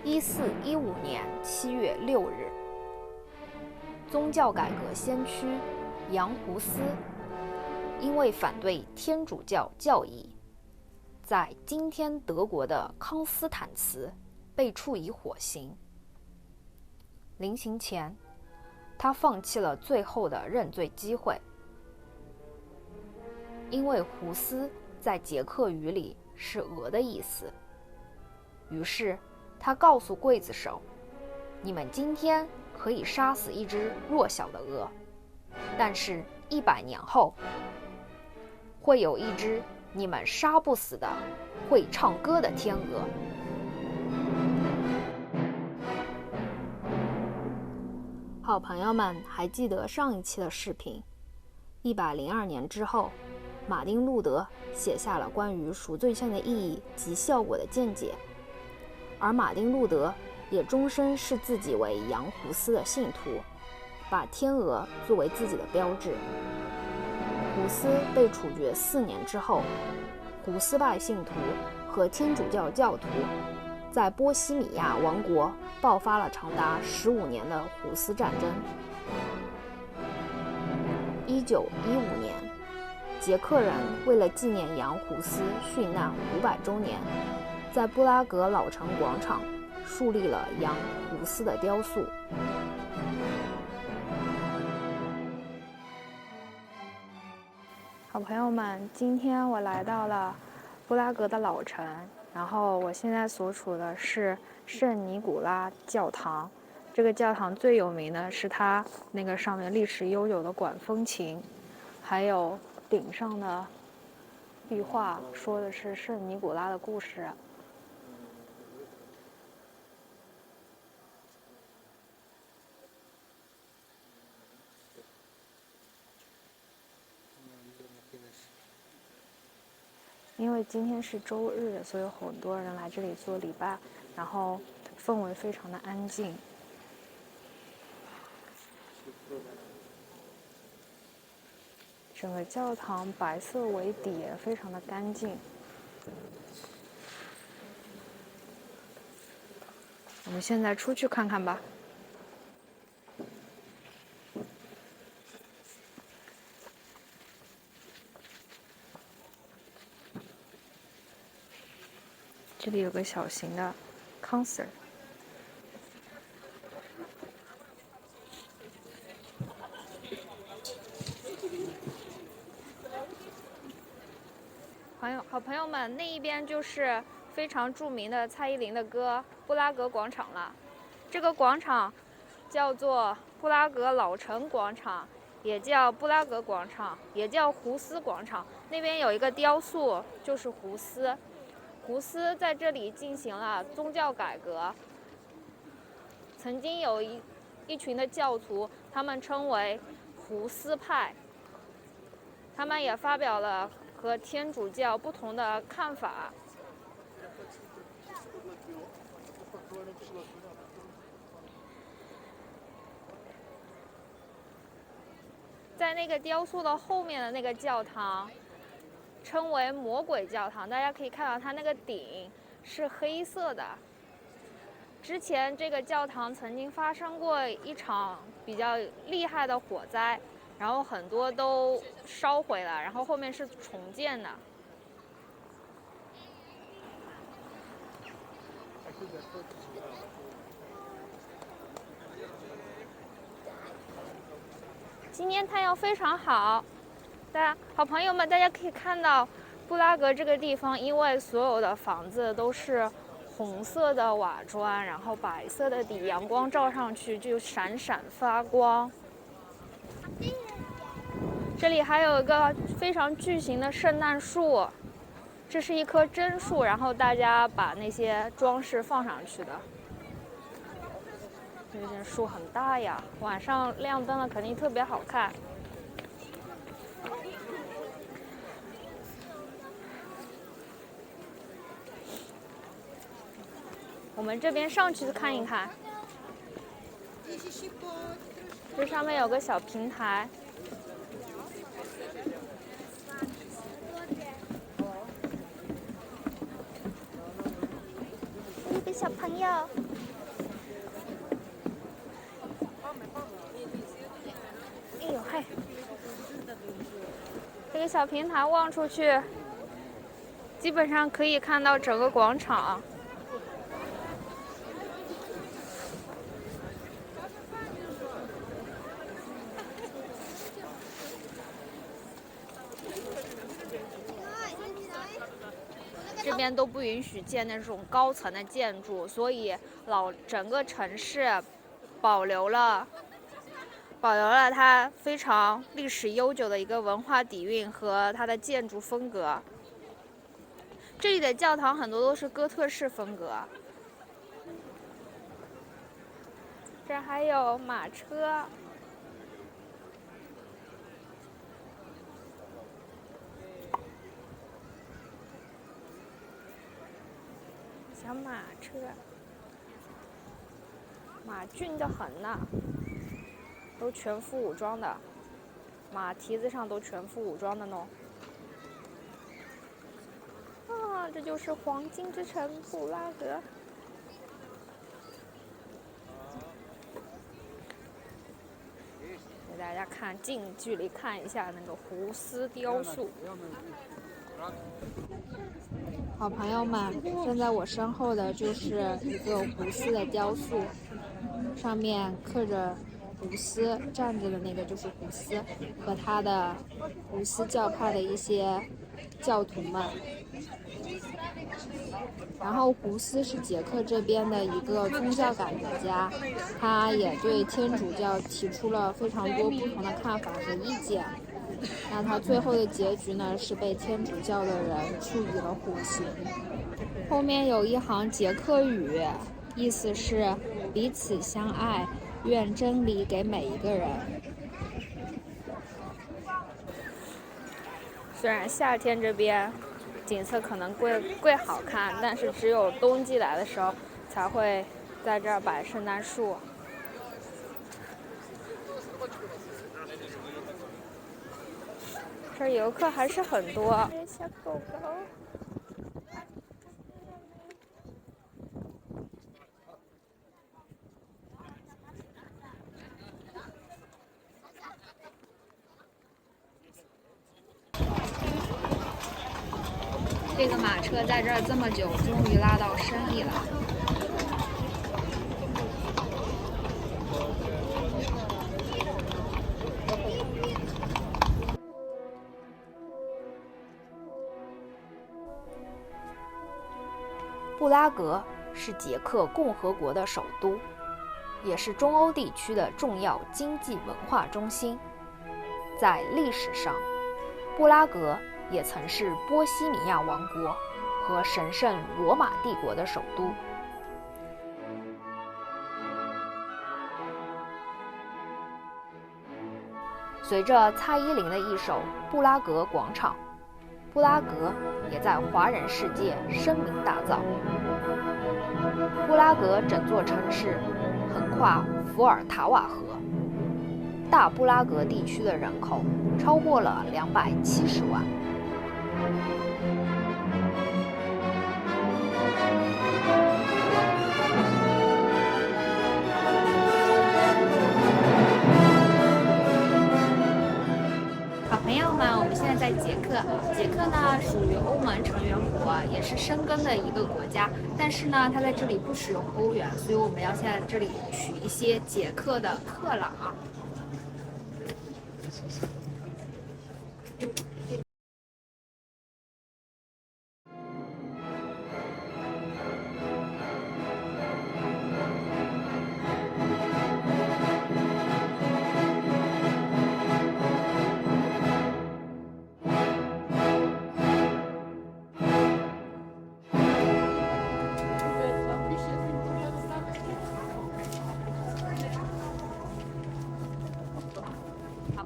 1415年7月6日，宗教改革先驱杨胡斯因为反对天主教教义，在今天德国的康斯坦茨被处以火刑。临刑前，他放弃了最后的认罪机会，因为胡斯在捷克语里是鹅的意思。于是他告诉刽子手，你们今天可以杀死一只弱小的鹅，但是100年后会有一只你们杀不死的会唱歌的天鹅。好朋友们还记得上一期的视频，102年之后，马丁路德写下了关于赎罪券的意义及效果的见解，而马丁路德也终身视自己为杨胡斯的信徒，把天鹅作为自己的标志。胡斯被处决4年之后，胡斯派信徒和天主教教徒在波西米亚王国爆发了长达15年的胡斯战争。1915年，捷克人为了纪念杨胡斯殉难500周年，在布拉格老城广场树立了杨胡斯的雕塑。好朋友们，今天我来到了布拉格的老城，然后我现在所处的是圣尼古拉教堂。这个教堂最有名的是它那个上面历史悠久的管风琴，还有顶上的壁画说的是圣尼古拉的故事。因为今天是周日，所以有很多人来这里做礼拜，然后氛围非常的安静。整个教堂白色为底，非常的干净。我们现在出去看看吧。这里有个小型的 concert。好朋友们，那一边就是非常著名的蔡依林的歌《布拉格广场》了。这个广场叫做布拉格老城广场，也叫布拉格广场，也叫胡斯广场。那边有一个雕塑，就是胡斯。胡斯在这里进行了宗教改革。曾经有一群的教徒，他们称为胡斯派，他们也发表了和天主教不同的看法。在那个雕塑的后面的那个教堂称为魔鬼教堂，大家可以看到它那个顶是黑色的。之前这个教堂曾经发生过一场比较厉害的火灾，然后很多都烧毁了，然后后面是重建的。今天太阳非常好，好朋友们，大家可以看到布拉格这个地方，因为所有的房子都是红色的瓦砖，然后白色的底，阳光照上去就闪闪发光。这里还有一个非常巨型的圣诞树，这是一棵真树，然后大家把那些装饰放上去的。这件树很大呀，晚上亮灯了肯定特别好看。我们这边上去看一看，这上面有个小平台。一个小朋友这个小平台望出去，基本上可以看到整个广场。这边都不允许建那种高层的建筑，所以整个城市保留了它非常历史悠久的一个文化底蕴和它的建筑风格。这里的教堂很多都是哥特式风格。这还有马车。小马车，马俊得很呢，都全副武装的，马蹄子上都全副武装的呢。啊，这就是黄金之城布拉格。给大家看近距离看一下那个胡斯雕塑。好朋友们，站在我身后的就是一个胡斯的雕塑，上面刻着胡斯，站着的那个就是胡斯和他的胡斯教派的一些教徒们。然后胡斯是捷克这边的一个宗教改革家，他也对天主教提出了非常多不同的看法和意见。那他最后的结局呢，是被天主教的人处以了虎刑。后面有一行捷克语，意思是彼此相爱，愿真理给每一个人。虽然夏天这边景色可能贵好看，但是只有冬季来的时候才会在这儿摆圣诞树。这游客还是很多。小狗狗。这个马车在这儿这么久，终于拉到生意了。布拉格是捷克共和国的首都，也是中欧地区的重要经济文化中心。在历史上，布拉格也曾是波西米亚王国和神圣罗马帝国的首都。随着蔡依林的一首《布拉格广场》，布拉格也在华人世界声名大噪。布拉格整座城市横跨伏尔塔瓦河，大布拉格地区的人口超过了270万。好朋友们，我们现在在捷克。捷克呢属于欧盟成员国，也是申根的一个国家。但是呢，它在这里不使用欧元，所以我们要现在这里取一些捷克的克朗。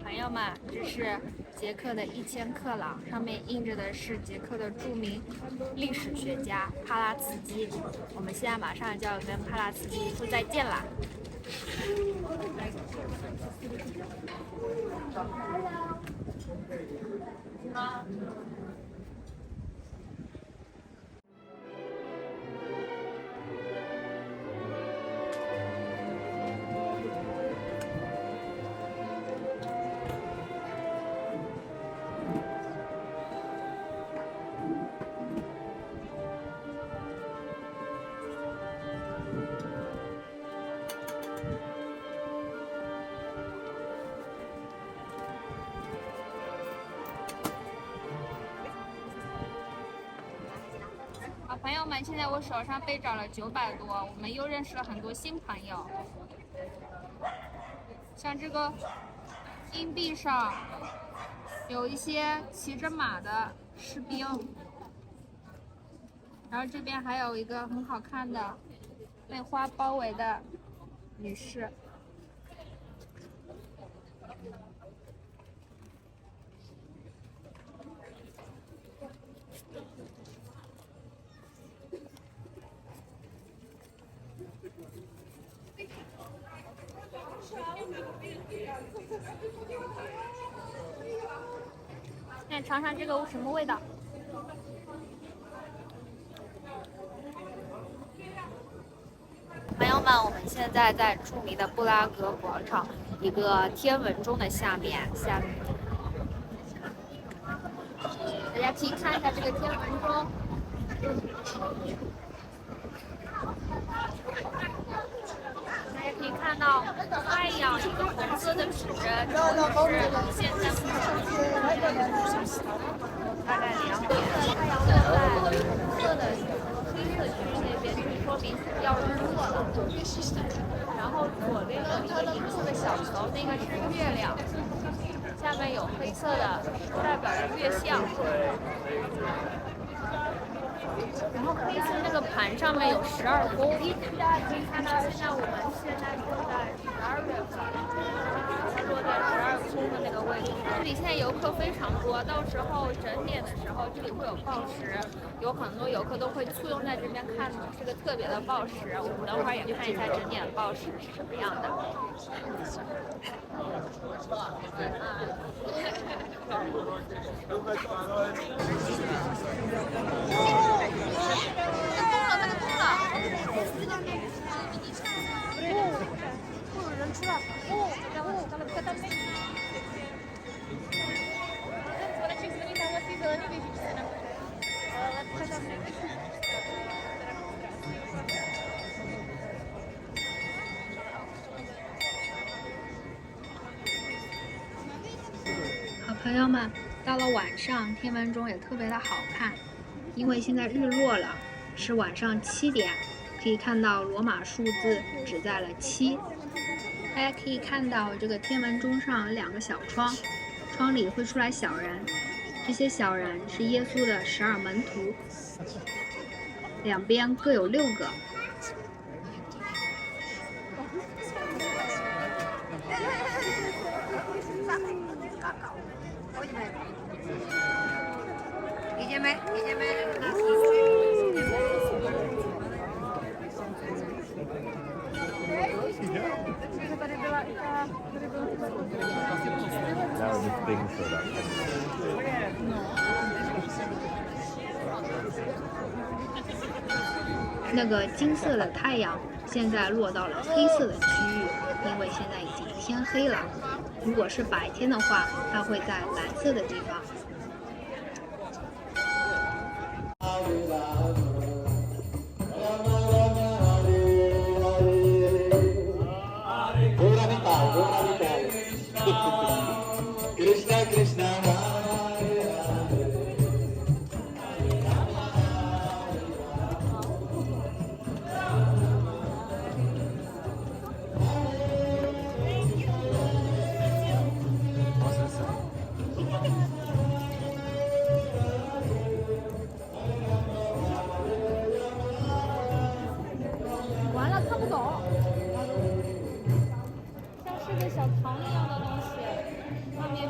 朋友们，这是捷克的1000克朗，上面印着的是捷克的著名历史学家帕拉茨基。我们现在马上就要跟帕拉茨基说再见啦。朋友们，现在我手上被找了900多，我们又认识了很多新朋友。像这个硬币上有一些骑着马的士兵，然后这边还有一个很好看的被花包围的女士。现在尝尝这个什么味道？朋友们，我们现在在著名的布拉格广场一个天文钟的下面，大家可以看一下这个天文钟。大家可以看到太阳一个红色的指针，是现在大概2点，太阳落在红色的黑色区域那边，就说明要日落了。然后左边有一个银色的小球，那个是月亮，下面有黑色的，代表着月相。然后黑色那个盘上面有12宫，大家可以看到，现在我们现在坐在12月份，它落在12宫的那个位置。这里现在游客非常多，到时候整点的时候，这里会有报时，有很多游客都会簇拥在这边看这个特别的报时。我们等会儿也看一下整点的报时是什么样的。好朋友们，到了晚上，天文钟也特别的好看，因为现在日落了，是晚上7点，可以看到罗马数字指在了7。大家可以看到这个天文钟上有2个小窗，窗里会出来小人，这些小人是耶稣的12门徒，两边各有6个。理解没？理解没？那个金色的太阳现在落到了黑色的区域，因为现在已经天黑了。如果是白天的话，它会在蓝色的地方。完了，看不懂，像是个小糖一样的东西，上面